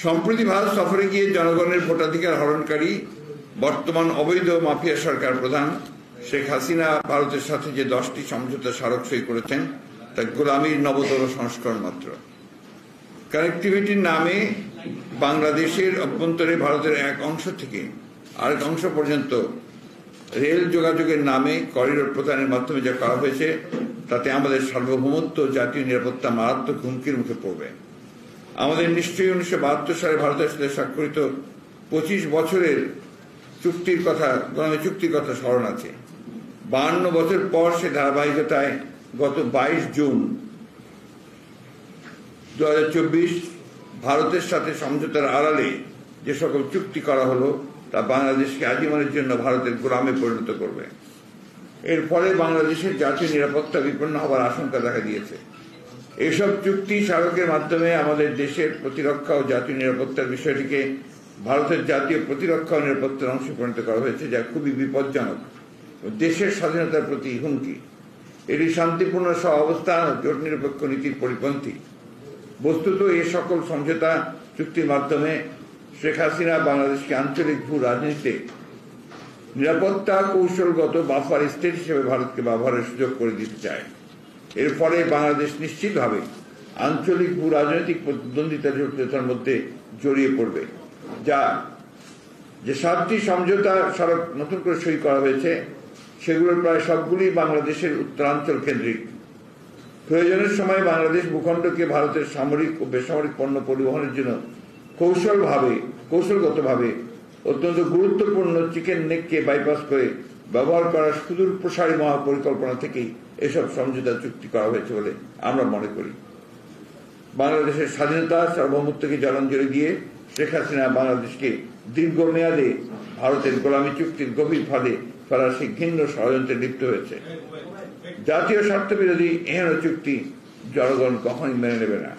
সম্প্রতি ভারত সফরে গিয়ে জনগণের ভোটাধিকার হরণকারী বর্তমান অবৈধ মাফিয়া সরকার প্রধান শেখ হাসিনা ভারতের সাথে যে 10টি সমঝোতা স্মারক সই করেছেন তা গোলামীর নবতর সংস্করণ মাত্র। কানেক্টিভিটির নামে বাংলাদেশের অভ্যন্তরে ভারতের এক অংশ থেকে আরেক অংশ পর্যন্ত রেল যোগাযোগের নামে করিডোর প্রদানের মাধ্যমে যা করা হয়েছে তাতে আমাদের সার্বভৌমত্ব জাতীয় নিরাপত্তা মারাত্মক হুমকির মুখে পড়বে। আমাদের নিশ্চয়ই 1972 সালে ভারতের সাথে স্বাক্ষরিত 25 বছরের চুক্তির কথা স্মরণ আছে। 52 বছর পর সে ধারাবাহিকতায় গত 22 জুন 2024 ভারতের সাথে সমঝোতার আড়ালে যে সকল চুক্তি করা হলো তা বাংলাদেশকে আজীবনের জন্য ভারতের গোলামে পরিণত করবে। এর ফলে বাংলাদেশের জাতীয় নিরাপত্তা বিপন্ন হওয়ার আশঙ্কা দেখা দিয়েছে। এসব চুক্তি স্মারকের মাধ্যমে আমাদের দেশের প্রতিরক্ষা ও জাতীয় নিরাপত্তার বিষয়টিকে ভারতের জাতীয় প্রতিরক্ষা ও নিরাপত্তার অংশে পরিণত করা হয়েছে, যা খুবই বিপজ্জনক ও দেশের স্বাধীনতার প্রতি হুমকি। এটি শান্তিপূর্ণ সহাবস্থান ও জোট নিরপেক্ষ নীতির পরিপন্থী। বস্তুত এ সকল সমঝোতা চুক্তির মাধ্যমে শেখ হাসিনা বাংলাদেশকে আঞ্চলিক ভূ রাজনীতিতে নিরাপত্তা কৌশলগত বাফার স্টেট হিসেবে ভারতকে ব্যবহারের সুযোগ করে দিতে চায়। এর ফলে বাংলাদেশ নিশ্চিতভাবে আঞ্চলিক ভূ রাজনৈতিক প্রতিদ্বন্দ্বিতা জটিলতার মধ্যে জড়িয়ে পড়বে। যে 7টি সমঝোতা স্মারক নতুন করে সই করা হয়েছে সেগুলোর প্রায় সবগুলি বাংলাদেশের উত্তরাঞ্চল কেন্দ্রিক। প্রয়োজনের সময় বাংলাদেশ ভূখণ্ডকে ভারতের সামরিক ও বেসামরিক পণ্য পরিবহনের জন্য কৌশলগতভাবে অত্যন্ত গুরুত্বপূর্ণ চিকেন নেককে বাইপাস করে ব্যবহার করার সুদূর প্রসারী মহাপরিকল্পনা থেকেই এসব সমঝোতা চুক্তি করা হয়েছে বলে আমরা মনে করি। বাংলাদেশের স্বাধীনতা সার্বভৌমত্বকে জলাঞ্জলি দিয়ে শেখ হাসিনা বাংলাদেশকে দীর্ঘমেয়াদে ভারতের গোলামী চুক্তির গভীর ফাঁদে ফেলার সেই ঘৃণ্য ষড়যন্ত্রে লিপ্ত হয়েছে। জাতীয় স্বার্থ বিরোধী এহেন চুক্তি জনগণ কখনই মেনে নেবে না।